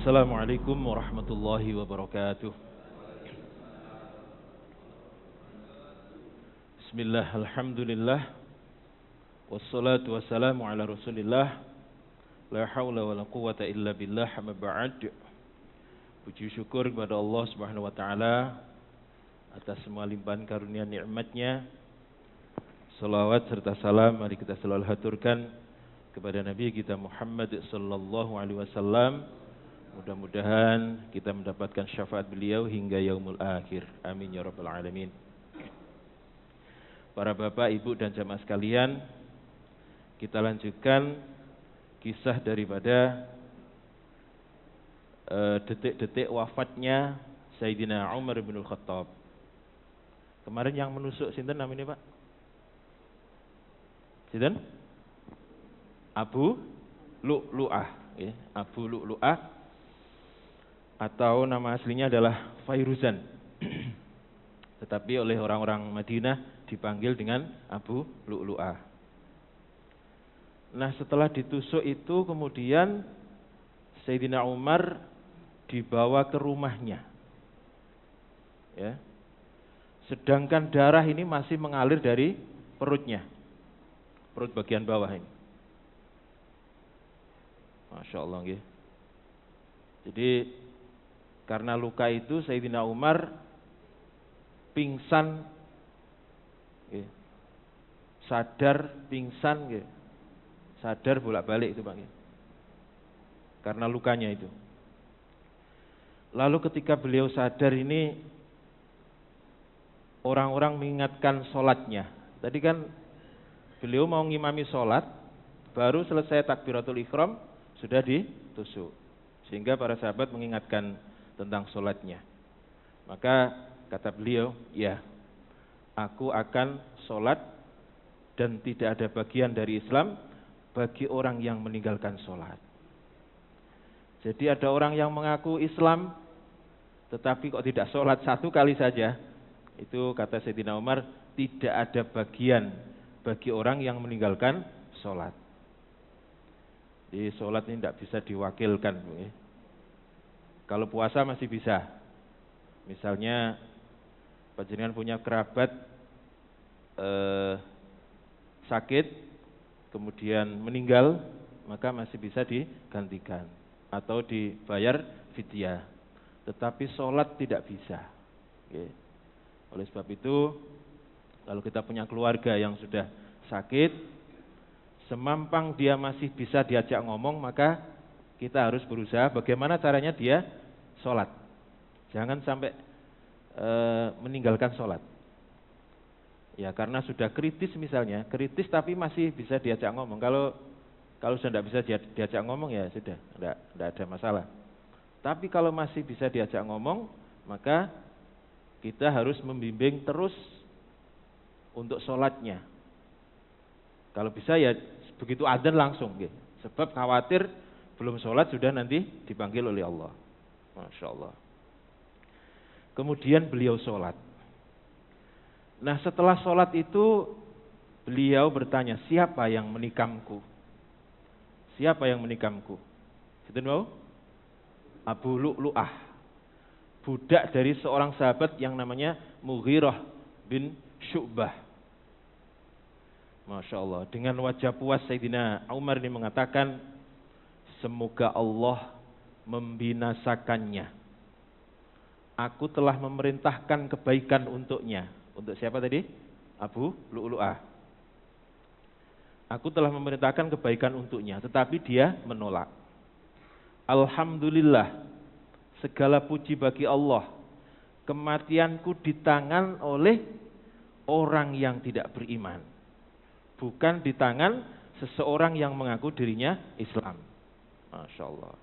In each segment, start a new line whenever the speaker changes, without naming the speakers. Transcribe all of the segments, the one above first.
Assalamualaikum warahmatullahi wabarakatuh. Bismillah, alhamdulillah. Wassalatu wassalamu ala rasulillah. La hawla wa la quwata illa billah, amma ba'd. Puji syukur kepada Allah subhanahu wa ta'ala atas semua limpahan karunia nikmatnya. Salawat serta salam mari kita selalu haturkan kepada Nabi kita Muhammad sallallahu alaihi wasallam. Mudah-mudahan kita mendapatkan syafaat beliau hingga yaumul akhir. Amin ya rabbal alamin. Para bapak, ibu dan jamaah sekalian, kita lanjutkan kisah daripada detik-detik wafatnya Sayyidina Umar bin Khattab. Kemarin yang menusuk sinten namanya Pak? Sinten? Abu Lu'lu'ah, ya, Abu Lu'lu'ah. Atau nama aslinya adalah Fairuzan. Tetapi oleh orang-orang Madinah dipanggil dengan Abu Lu'lu'ah. Nah, setelah ditusuk itu kemudian Sayyidina Umar dibawa ke rumahnya. Ya. Sedangkan darah ini masih mengalir dari perutnya. Perut bagian bawah ini. Masya Allah. Ya. Jadi karena luka itu Sayyidina Umar pingsan, ya. Sadar, pingsan, ya. Sadar bolak-balik itu Pak. Ya. Karena lukanya itu. Lalu ketika beliau sadar ini, orang-orang mengingatkan sholatnya. Tadi kan beliau mau ngimami sholat, baru selesai takbiratul ihram sudah ditusuk. Sehingga para sahabat mengingatkan tentang sholatnya. Maka kata beliau, ya, aku akan sholat dan tidak ada bagian dari Islam bagi orang yang meninggalkan sholat. Jadi ada orang yang mengaku Islam tetapi kok tidak sholat satu kali saja. Itu kata Sayyidina Umar, tidak ada bagian bagi orang yang meninggalkan sholat. Jadi sholat ini tidak bisa diwakilkan. Kalau puasa masih bisa. Misalnya panjenengan punya kerabat sakit kemudian meninggal, maka masih bisa digantikan atau dibayar fidyah. Tetapi sholat tidak bisa. Oke. Oleh sebab itu, kalau kita punya keluarga yang sudah sakit, semampang dia masih bisa diajak ngomong, maka kita harus berusaha bagaimana caranya dia sholat. Jangan sampai meninggalkan sholat. Ya, karena sudah kritis misalnya, kritis tapi masih bisa diajak ngomong. Kalau sudah tidak bisa diajak ngomong ya sudah, tidak ada masalah. Tapi kalau masih bisa diajak ngomong, maka kita harus membimbing terus untuk sholatnya. Kalau bisa ya begitu adzan langsung, gitu. Sebab khawatir belum sholat sudah nanti dipanggil oleh Allah. Masya Allah. Kemudian beliau sholat. Nah, setelah sholat itu beliau bertanya, siapa yang menikamku? Siapa yang menikamku? Itu tahu? Abu Lu'lu'ah, budak dari seorang sahabat yang namanya Mughirah bin Syu'bah. Masya Allah. Dengan wajah puas Sayyidina Umar ini mengatakan, semoga Allah membinasakannya. Aku telah memerintahkan kebaikan untuknya. Untuk siapa tadi? Abu Lu'lu'ah. Aku telah memerintahkan kebaikan untuknya, tetapi dia menolak. Alhamdulillah, segala puji bagi Allah. Kematianku di tangan oleh orang yang tidak beriman, bukan di tangan seseorang yang mengaku dirinya Islam. Masya Allah.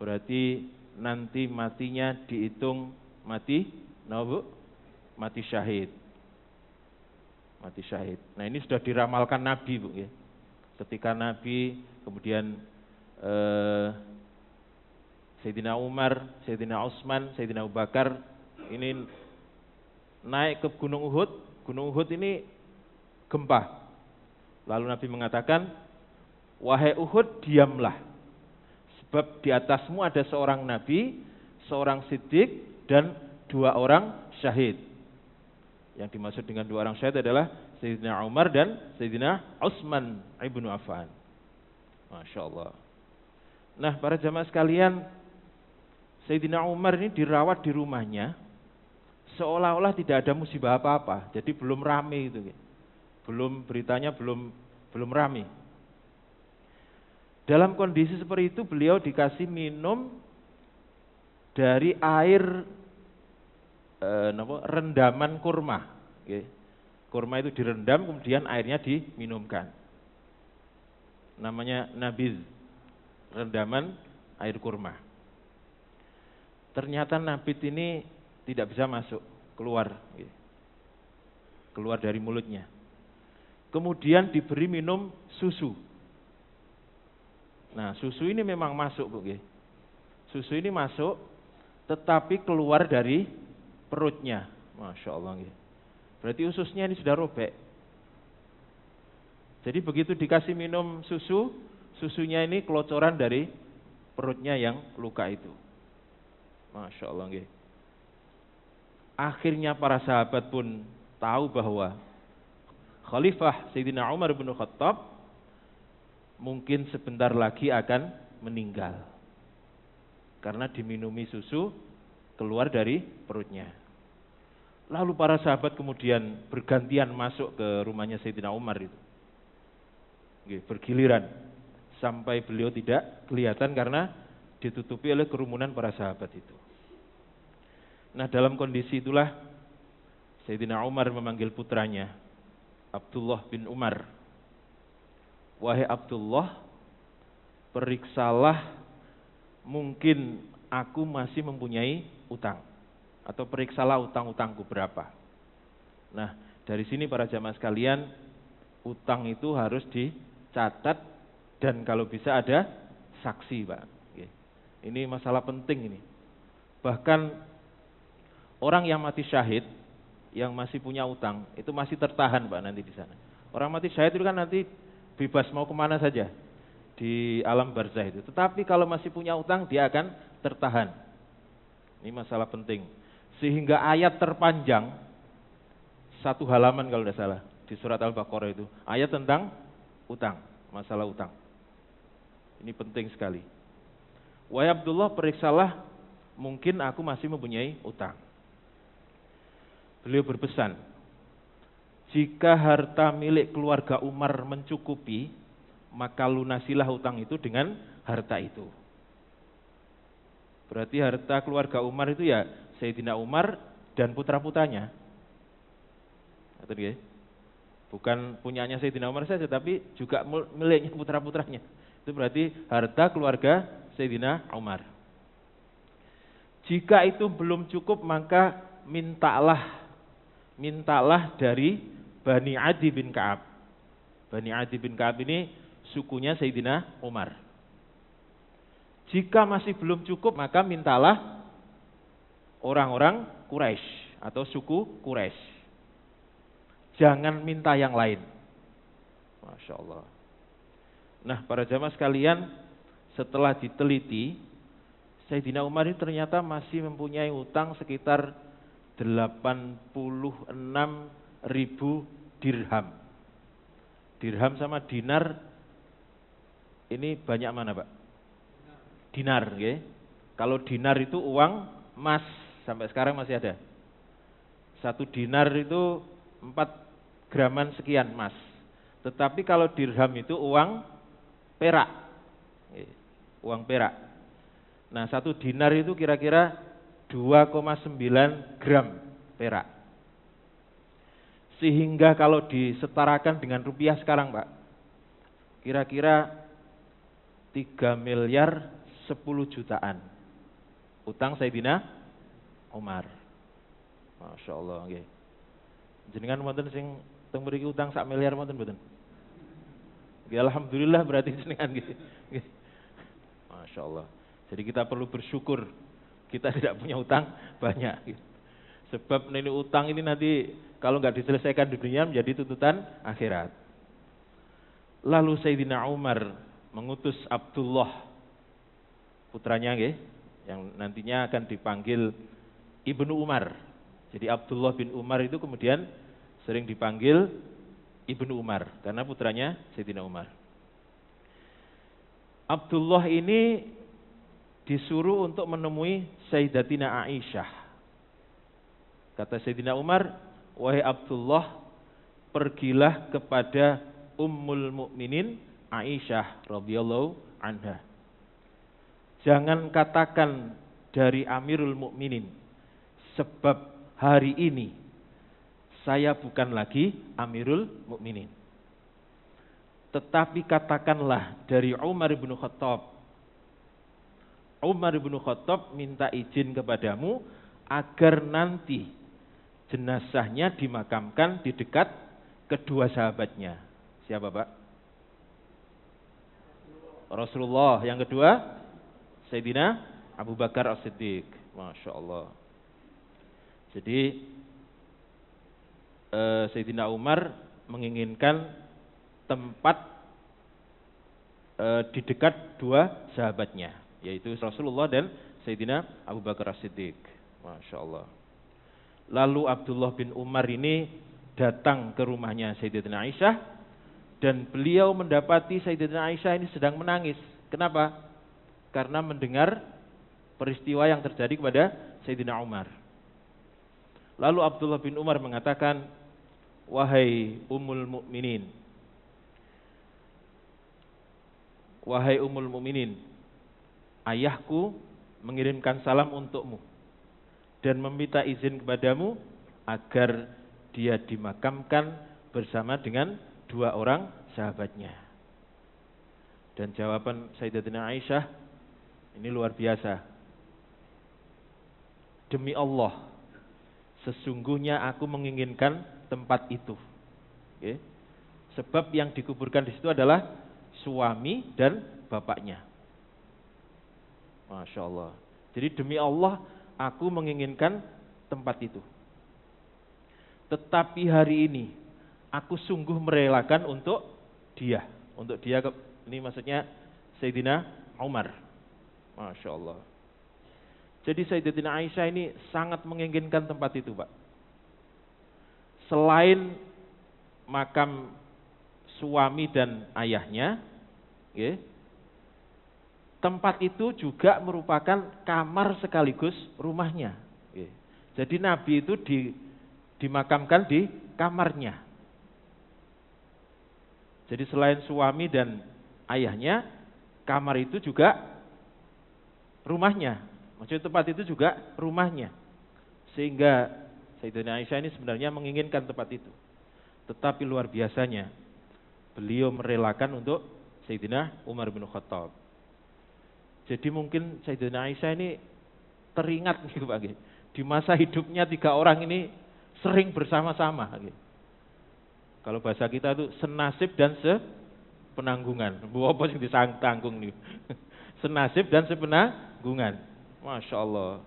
Berarti nanti matinya dihitung mati, mati syahid. Mati syahid. Nah, ini sudah diramalkan Nabi, Bu, ya. Ketika Nabi kemudian Sayyidina Umar, Sayyidina Utsman, Sayyidina Abu Bakar ini naik ke Gunung Uhud. Gunung Uhud ini gempa. Lalu Nabi mengatakan, wahai Uhud, diamlah. Sebab di atasmu ada seorang nabi, seorang siddiq, dan 2 orang syahid. Yang dimaksud dengan 2 orang syahid adalah Sayyidina Umar dan Sayyidina Utsman ibnu Affan. Masya Allah. Nah, para jamaah sekalian, Sayyidina Umar ini dirawat di rumahnya seolah-olah tidak ada musibah apa-apa. Jadi belum rame itu. Beritanya belum rame. Dalam kondisi seperti itu beliau dikasih minum dari air rendaman kurma. Kurma itu direndam kemudian airnya diminumkan. Namanya nabiz, rendaman air kurma. Ternyata nabit ini tidak bisa masuk, keluar dari mulutnya. Kemudian diberi minum susu. Nah, susu ini memang masuk, Bu. Susu ini masuk, tetapi keluar dari perutnya. Masya Allah. Berarti ususnya ini sudah robek. Jadi begitu dikasih minum susu, susunya ini kelocoran dari perutnya yang luka itu. Masya Allah. Akhirnya para sahabat pun tahu bahwa Khalifah Sayyidina Umar bin Khattab mungkin sebentar lagi akan meninggal. Karena diminumi susu keluar dari perutnya. Lalu para sahabat kemudian bergantian masuk ke rumahnya Sayyidina Umar itu. Bergiliran sampai beliau tidak kelihatan karena ditutupi oleh kerumunan para sahabat itu. Nah, dalam kondisi itulah Sayyidina Umar memanggil putranya Abdullah bin Umar. Wahai Abdullah, periksalah, mungkin aku masih mempunyai utang. Atau periksalah utang-utangku berapa. Nah, dari sini para jamaah sekalian, utang itu harus dicatat dan kalau bisa ada saksi, Pak. Ini masalah penting ini. Bahkan orang yang mati syahid, yang masih punya utang, itu masih tertahan, Pak, nanti di sana. Orang mati syahid itu kan nanti bebas mau kemana saja di alam barzah itu. Tetapi kalau masih punya utang, dia akan tertahan. Ini masalah penting. Sehingga ayat terpanjang, 1 halaman kalau tidak salah, di surat Al-Baqarah itu. Ayat tentang utang, masalah utang. Ini penting sekali. Wahai Abdullah, periksalah, mungkin aku masih mempunyai utang. Beliau berpesan, jika harta milik keluarga Umar mencukupi, maka lunasilah utang itu dengan harta itu. Berarti harta keluarga Umar itu ya Sayyidina Umar dan putra-putranya. Bukan punyanya Sayyidina Umar saja, tapi juga miliknya putra-putranya. Itu berarti harta keluarga Sayyidina Umar. Jika itu belum cukup, maka mintalah dari Bani Adi bin Ka'ab. Bani Adi bin Ka'ab ini sukunya Sayyidina Umar. Jika masih belum cukup, maka mintalah orang-orang Quraisy atau suku Quraisy. Jangan minta yang lain. Masya Allah. Nah, para jamaah sekalian, setelah diteliti, Sayyidina Umar ini ternyata masih mempunyai utang sekitar 86.000 dirham. Dirham sama dinar ini banyak mana, Pak? Dinar, ya. Kalau dinar itu uang emas, sampai sekarang masih ada. 1 dinar itu 4 graman sekian emas. Tetapi kalau dirham itu uang perak. Uang perak. Nah, 1 dinar itu kira-kira 2,9 gram perak. Sehingga kalau disetarakan dengan rupiah sekarang, Pak, kira-kira 3 miliar 10 jutaan. Utang Sayyidina Umar. Masya Allah. Okay. Jenengan wonten sing teng mriki utang 1 miliar wonten mboten? Ya, alhamdulillah berarti jenengan gitu. Masya Allah. Jadi kita perlu bersyukur kita tidak punya utang banyak. Sebab ini utang ini nanti kalau nggak diselesaikan di dunia menjadi tuntutan akhirat. Lalu Sayyidina Umar mengutus Abdullah putranya nggih, yang nantinya akan dipanggil Ibnu Umar. Jadi Abdullah bin Umar itu kemudian sering dipanggil Ibnu Umar karena putranya Sayyidina Umar. Abdullah ini disuruh untuk menemui Sayyidatina Aisyah. Kata Sayyidina Umar, "Wahai Abdullah, pergilah kepada Ummul Mukminin Aisyah radhiyallahu anha. Jangan katakan dari Amirul Mukminin, sebab hari ini saya bukan lagi Amirul Mukminin. Tetapi katakanlah dari Umar bin Khattab. Umar bin Khattab minta izin kepadamu agar nanti jenazahnya dimakamkan di dekat kedua sahabatnya." Siapa, Pak? Rasulullah. Yang kedua, Sayyidina Abu Bakar As-Siddiq. Masya Allah. Jadi Sayyidina Umar menginginkan tempat di dekat dua sahabatnya, yaitu Rasulullah dan Sayyidina Abu Bakar As-Siddiq. Masya Allah. Lalu Abdullah bin Umar ini datang ke rumahnya Sayyidatina Aisyah, dan beliau mendapati Sayyidatina Aisyah ini sedang menangis. Kenapa? Karena mendengar peristiwa yang terjadi kepada Sayyidina Umar. Lalu Abdullah bin Umar mengatakan, "Wahai Ummul Mukminin, wahai Ummul Mukminin, ayahku mengirimkan salam untukmu dan meminta izin kepadamu agar dia dimakamkan bersama dengan dua orang sahabatnya." Dan jawaban Sayyidatina Aisyah ini luar biasa. "Demi Allah, sesungguhnya aku menginginkan tempat itu." Oke. Sebab yang dikuburkan di situ adalah suami dan bapaknya. Masya Allah. Jadi demi Allah, aku menginginkan tempat itu. Tetapi hari ini, aku sungguh merelakan untuk dia. Untuk dia, ini maksudnya Sayyidina Umar. Masya Allah. Jadi Sayyidatina Aisyah ini sangat menginginkan tempat itu, Pak. Selain makam suami dan ayahnya, ya, tempat itu juga merupakan kamar sekaligus rumahnya. Ya. Jadi Nabi itu dimakamkan di kamarnya. Jadi selain suami dan ayahnya, kamar itu juga rumahnya. Maksudnya tempat itu juga rumahnya. Sehingga Sayyidina Aisyah ini sebenarnya menginginkan tempat itu. Tetapi luar biasanya, beliau merelakan untuk Sayyidina Umar bin Khattab. Jadi mungkin Sayyidina Aisyah ini teringat nih Pak, di masa hidupnya 3 orang ini sering bersama-sama. Kalau bahasa kita itu senasib dan sepenanggungan. Apa sing ditanggung nih? Senasib dan sepenanggungan. Masya Allah.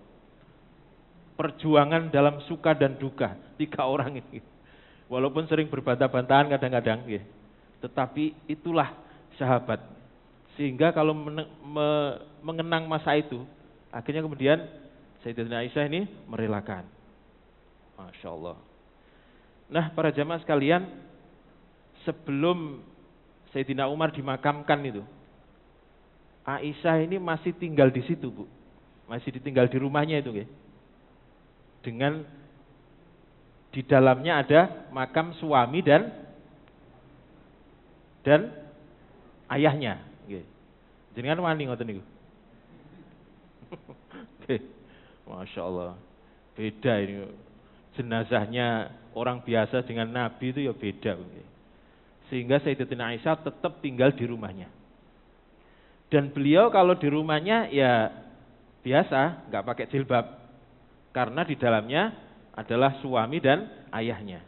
Perjuangan dalam suka dan duka 3 orang ini. Walaupun sering berbantah-bantahan kadang-kadang, tetapi itulah sahabat. Sehingga kalau mengenang masa itu, akhirnya kemudian Sayyidatina Aisyah ini merelakan. Masya Allah. Nah, para jamaah sekalian, sebelum Sayyidina Umar dimakamkan itu, Aisyah ini masih tinggal di situ, Bu. Masih ditinggal di rumahnya itu, dengan di dalamnya ada makam suami dan ayahnya. Jenengan wani ngoten niku. Masya Allah. Beda ini. Jenazahnya orang biasa dengan Nabi itu ya beda. Sehingga Sayyidatina Aisyah tetap tinggal di rumahnya. Dan beliau kalau di rumahnya ya biasa, nggak pakai jilbab. Karena di dalamnya adalah suami dan ayahnya.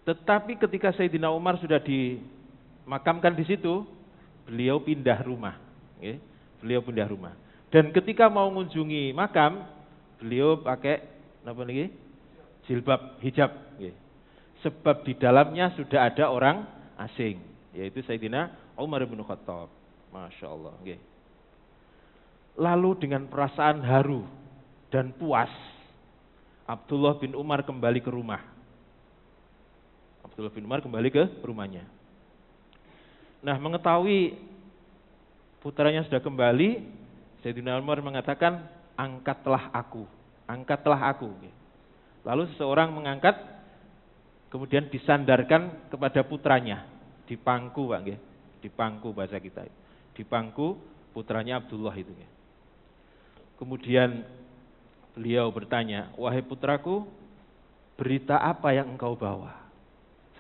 Tetapi ketika Sayyidina Umar sudah dimakamkan di situ, beliau pindah rumah. Beliau pindah rumah. Dan ketika mau mengunjungi makam, beliau pakai apa lagi? Jilbab, hijab. Sebab di dalamnya sudah ada orang asing, yaitu Sayyidina Umar bin Khattab. Masya Allah. Lalu dengan perasaan haru dan puas, Abdullah bin Umar kembali ke rumah. Abdullah bin Umar kembali ke rumahnya. Nah, mengetahui putranya sudah kembali, Sayyidina Umar mengatakan, angkatlah aku, angkatlah aku. Lalu seseorang mengangkat, kemudian disandarkan kepada putranya, dipangku, Pak, dipangku bahasa kita, dipangku putranya Abdullah itu. Kemudian beliau bertanya, wahai putraku, berita apa yang engkau bawa?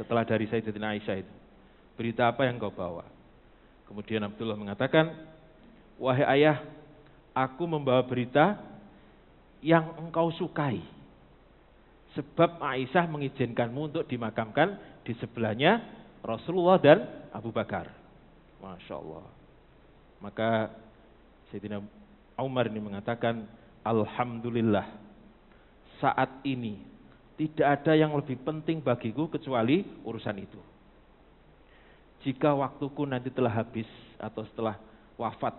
Setelah dari Sayyidatina Aisyah itu, berita apa yang engkau bawa? Kemudian Abdullah mengatakan, wahai ayah, aku membawa berita yang engkau sukai. Sebab Aisyah mengizinkanmu untuk dimakamkan di sebelahnya Rasulullah dan Abu Bakar. Masya Allah. Maka Sayyidina Umar ini mengatakan, alhamdulillah, saat ini tidak ada yang lebih penting bagiku kecuali urusan itu. Jika waktuku nanti telah habis atau setelah wafat,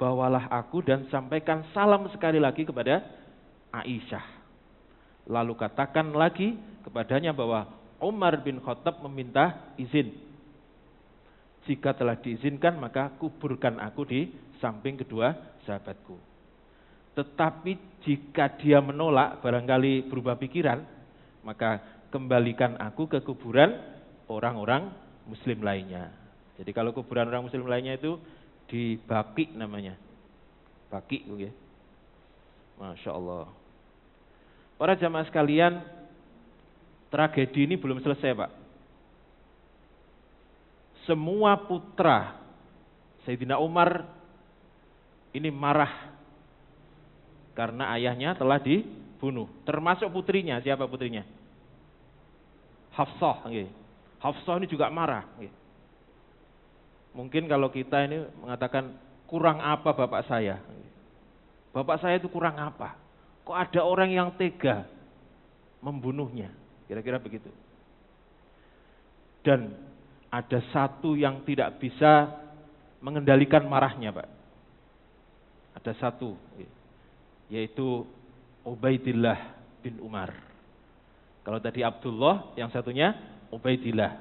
bawalah aku dan sampaikan salam sekali lagi kepada Aisyah. Lalu katakan lagi kepadanya bahwa Umar bin Khattab meminta izin. Jika telah diizinkan, maka kuburkan aku di samping kedua sahabatku. Tetapi jika dia menolak, barangkali berubah pikiran, maka kembalikan aku ke kuburan orang-orang muslim lainnya. Jadi kalau kuburan orang muslim lainnya itu di Baqi namanya. Baqi, oke. Masya Allah. Para jamaah sekalian, tragedi ini belum selesai, Pak. Semua putra Sayyidina Umar ini marah karena ayahnya telah dibunuh, termasuk putrinya. Siapa putrinya? Hafsah. Hafsah ini juga marah. Mungkin kalau kita ini mengatakan, kurang apa bapak saya? Bapak saya itu kurang apa? Kok ada orang yang tega membunuhnya? Kira-kira begitu. Dan ada satu yang tidak bisa mengendalikan marahnya, Pak. Ada satu, yaitu Ubaidillah bin Umar. Kalau tadi Abdullah, yang satunya Ubaidillah.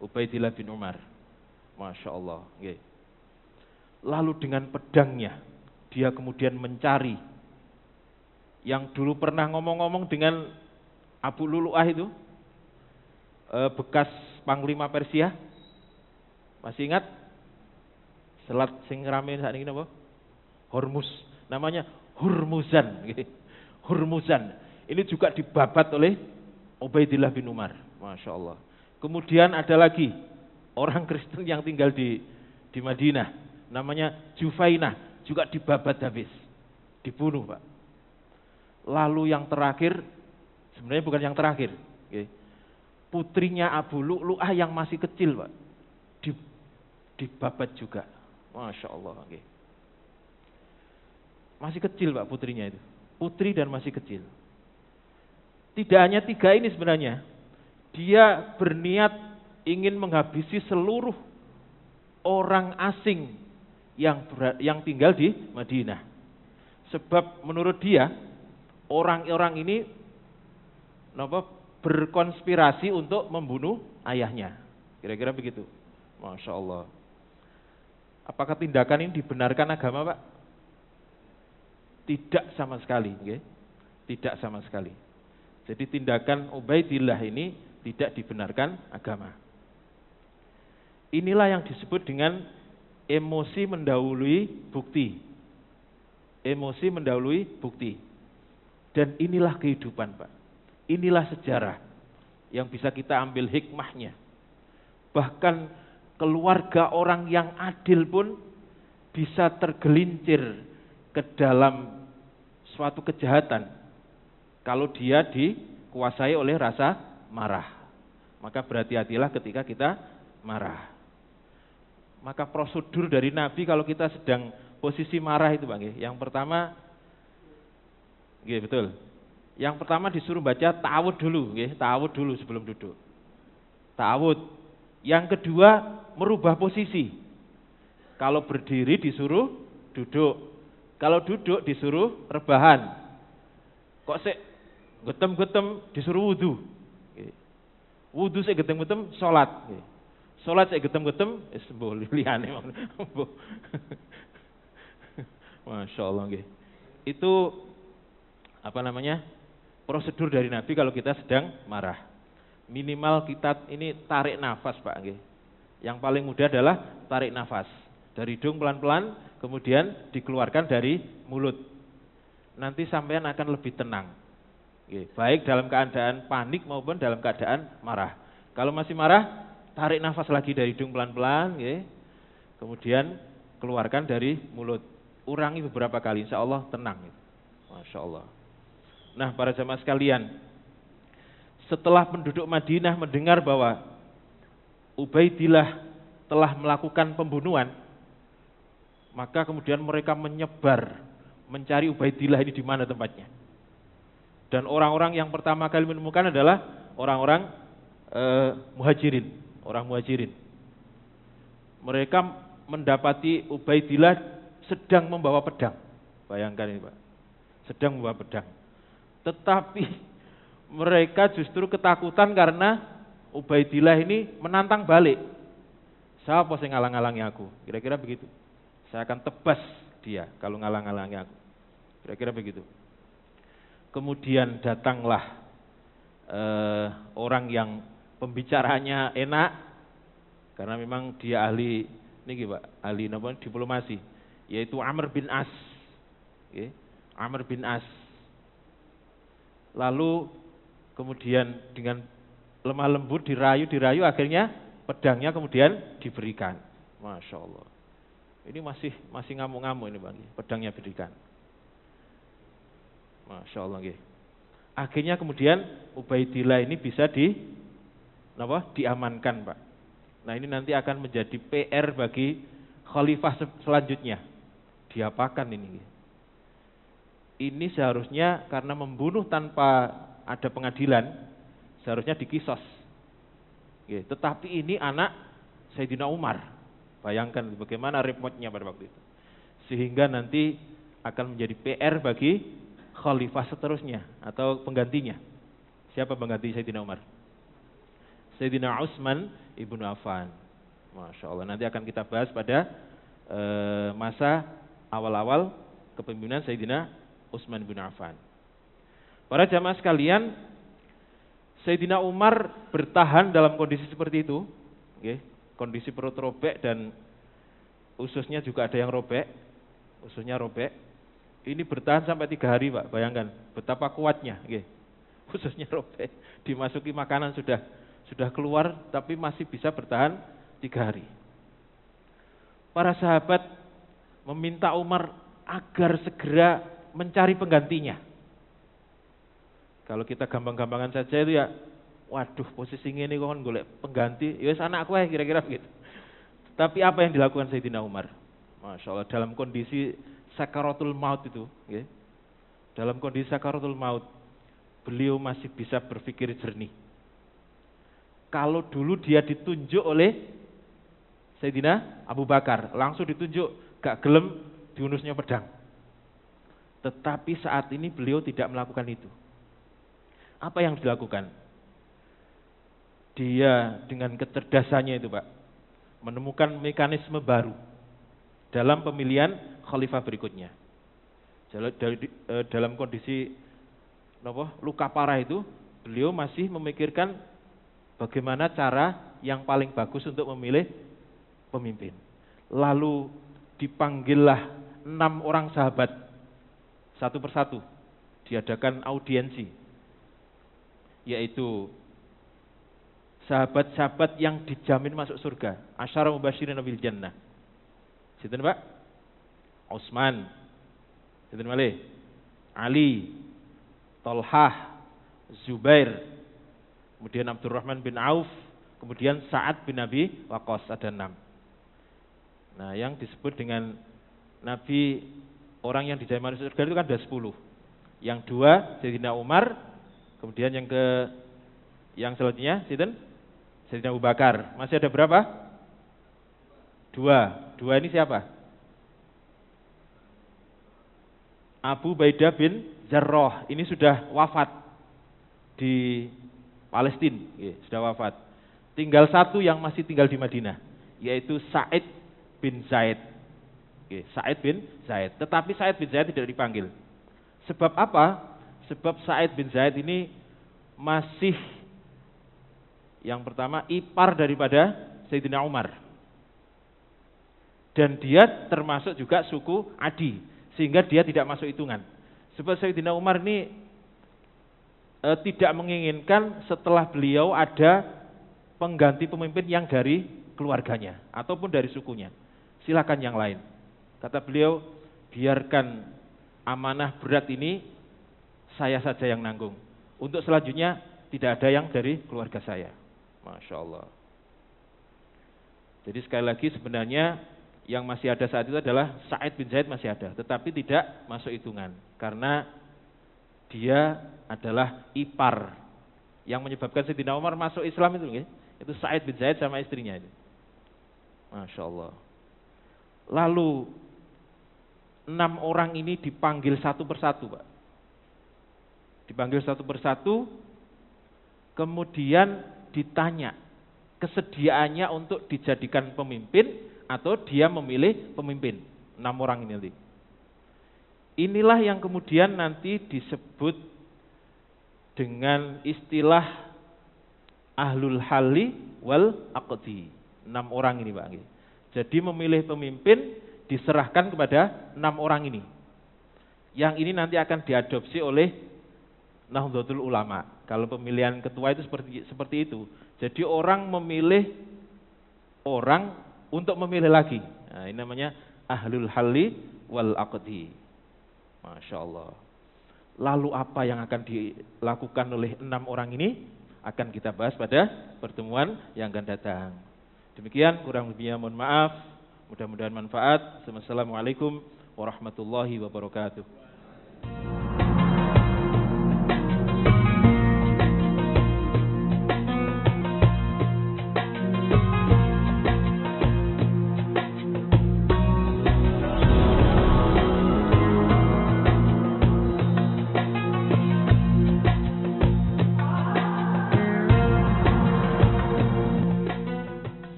Ubaidillah bin Umar. Masya Allah. Lalu dengan pedangnya, dia kemudian mencari yang dulu pernah ngomong-ngomong dengan Abu Lulu'ah itu, bekas Panglima Persia. Masih ingat? Selat sing rame saat ini apa? Hormuz. Namanya Hurmuzan. Hurmuzan. Ini juga dibabat oleh Ubaidillah bin Umar. Masya Allah. Kemudian ada lagi orang Kristen yang tinggal di Madinah. Namanya Jufainah. Juga dibabat habis. Dibunuh, Pak. Lalu yang terakhir, sebenarnya bukan yang terakhir. Putrinya Abu Lu'lu'ah yang masih kecil, Pak. Dibabat juga. Masya Allah. Masih kecil, Pak, putrinya itu. Putri dan masih kecil. Tidak hanya 3 ini sebenarnya. Dia berniat ingin menghabisi seluruh orang asing yang tinggal di Madinah. Sebab menurut dia, orang-orang ini berkonspirasi untuk membunuh ayahnya. Kira-kira begitu. Masya Allah. Apakah tindakan ini dibenarkan agama, Pak? Tidak sama sekali. Tidak sama sekali. Jadi tindakan Ubaidillah ini tidak dibenarkan agama. Inilah yang disebut dengan emosi mendahului bukti. Emosi mendahului bukti. Dan inilah kehidupan, Pak. Inilah sejarah yang bisa kita ambil hikmahnya. Bahkan keluarga orang yang adil pun bisa tergelincir ke dalam suatu kejahatan kalau dia dikuasai oleh rasa marah. Maka berhati-hatilah ketika kita marah. Maka prosedur dari Nabi kalau kita sedang posisi marah itu, Bang, yang pertama, betul. Yang pertama disuruh baca ta'awud dulu, ta'awud dulu sebelum duduk. Ta'awud. Yang kedua merubah posisi. Kalau berdiri disuruh duduk. Kalau duduk disuruh rebahan. Kok sik getem-getem disuruh wudu. Wudu sik getem-getem salat. Salat sik getem-getem wis mbuh liyane. Masya Allah nggih. Itu apa namanya? Prosedur dari Nabi kalau kita sedang marah. Minimal kita ini tarik nafas, Pak nggih. Yang paling mudah adalah tarik nafas. Dari hidung pelan-pelan, kemudian dikeluarkan dari mulut. Nanti sampean akan lebih tenang. Baik dalam keadaan panik maupun dalam keadaan marah. Kalau masih marah, tarik nafas lagi dari hidung pelan-pelan. Kemudian keluarkan dari mulut. Urangi beberapa kali, insya Allah tenang. Masya Allah. Nah para jamaah sekalian, setelah penduduk Madinah mendengar bahwa Ubaidillah telah melakukan pembunuhan, maka kemudian mereka menyebar mencari Ubaidillah ini di mana tempatnya. Dan orang-orang yang pertama kali menemukan adalah orang-orang muhajirin, orang muhajirin. Mereka mendapati Ubaidillah sedang membawa pedang. Bayangkan ini Pak, sedang membawa pedang. Tetapi mereka justru ketakutan karena Ubaidillah ini menantang balik. Siapa yang ngalang-ngalangi aku? Kira-kira begitu. Saya akan tebas dia kalau ngalang-ngalangi aku. Kira-kira begitu. Kemudian datanglah orang yang pembicaranya enak, karena memang dia ahli niki Pak, ahli diplomasi, yaitu Amr bin As. Amr bin As. Lalu kemudian dengan lemah lembut dirayu akhirnya pedangnya kemudian diberikan. Masya Allah. Ini masih ngamuk-ngamuk ini Bang, pedangnya berikan. Masya Allah. Akhirnya kemudian Ubaidillah ini bisa diamankan Pak. Nah ini nanti akan menjadi PR bagi khalifah selanjutnya. Diapakan ini? Ini seharusnya karena membunuh tanpa ada pengadilan, seharusnya dikisos. Tetapi ini anak Sayyidina Umar. Bayangkan bagaimana repotnya pada waktu itu. Sehingga nanti akan menjadi PR bagi khalifah seterusnya atau penggantinya. Siapa pengganti Sayyidina Umar? Sayyidina Utsman ibnu Affan. Masya Allah. Nanti akan kita bahas pada masa awal-awal kepemimpinan Sayyidina Utsman ibnu Affan. Para jamaah sekalian, Sayyidina Umar bertahan dalam kondisi seperti itu. Kondisi perut robek dan ususnya juga ada yang robek, ususnya robek. Ini bertahan sampai 3 hari Pak, bayangkan betapa kuatnya. Ususnya robek, dimasuki makanan sudah keluar, tapi masih bisa bertahan 3 hari. Para sahabat meminta Umar agar segera mencari penggantinya. Kalau kita gampang-gampangan saja itu ya, waduh posisi ini kok kan golek pengganti, ya wis anakku ae kira-kira begitu. Tapi apa yang dilakukan Sayyidina Umar? Masya Allah, dalam kondisi sakaratul maut itu, dalam kondisi sakaratul maut, beliau masih bisa berpikir jernih. Kalau dulu dia ditunjuk oleh Sayyidina Abu Bakar, langsung ditunjuk, gak gelem diunusnya pedang. Tetapi saat ini beliau tidak melakukan itu. Apa yang dilakukan? Dia dengan kecerdasannya itu Pak, menemukan mekanisme baru dalam pemilihan khalifah berikutnya. Dalam kondisi luka parah itu, beliau masih memikirkan bagaimana cara yang paling bagus untuk memilih pemimpin. Lalu dipanggillah 6 orang sahabat, satu persatu diadakan audiensi, yaitu sahabat-sahabat yang dijamin masuk surga, asyara mubasyirin bil jannah. Sinten Pak? Utsman. Sinten malih? Ali, Thalhah, Zubair, kemudian Abdurrahman bin Auf, kemudian Sa'ad bin Abi Waqqas, ada 6. Nah, yang disebut dengan Nabi orang yang dijamin masuk surga itu kan ada 10. Yang 2 Sayyidina Umar, kemudian yang selanjutnya sinten? Sayyidina Abu Bakar. Masih ada berapa? 2 ini siapa? Abu Ubaidah bin Jarrah. Ini sudah wafat di Palestina, sudah wafat. Tinggal satu yang masih tinggal di Madinah, yaitu Sa'id bin Zaid. Sa'id bin Zaid. Tetapi Sa'id bin Zaid tidak dipanggil. Sebab apa? Sebab Sa'id bin Zaid ini masih, yang pertama, ipar daripada Sayyidina Umar. Dan dia termasuk juga suku Adi, sehingga dia tidak masuk hitungan. Sebab Sayyidina Umar ini tidak menginginkan setelah beliau ada pengganti pemimpin yang dari keluarganya ataupun dari sukunya. Silakan yang lain. Kata beliau, biarkan amanah berat ini saya saja yang nanggung. Untuk selanjutnya tidak ada yang dari keluarga saya. Masya Allah. Jadi sekali lagi sebenarnya yang masih ada saat itu adalah Sa'id bin Zaid masih ada, tetapi tidak masuk hitungan karena dia adalah ipar yang menyebabkan Sayyidina Umar masuk Islam itu Sa'id bin Zaid sama istrinya itu. Masya Allah. Lalu 6 orang ini dipanggil satu persatu, Pak. Dipanggil satu persatu, kemudian ditanya kesediaannya untuk dijadikan pemimpin atau dia memilih pemimpin. 6 orang ini nanti. Inilah yang kemudian nanti disebut dengan istilah ahlul halli wal aqdi. 6 orang ini, Pak. Jadi memilih pemimpin diserahkan kepada 6 orang ini. Yang ini nanti akan diadopsi oleh Nahdlatul Ulama. Kalau pemilihan ketua itu seperti itu. Jadi orang memilih orang untuk memilih lagi. Nah, ini namanya ahlul halli wal aqdi. Masya Allah. Lalu apa yang akan dilakukan oleh 6 orang ini akan kita bahas pada pertemuan yang akan datang. Demikian, kurang lebihnya mohon maaf. Mudah-mudahan manfaat. Wassalamualaikum warahmatullahi wabarakatuh.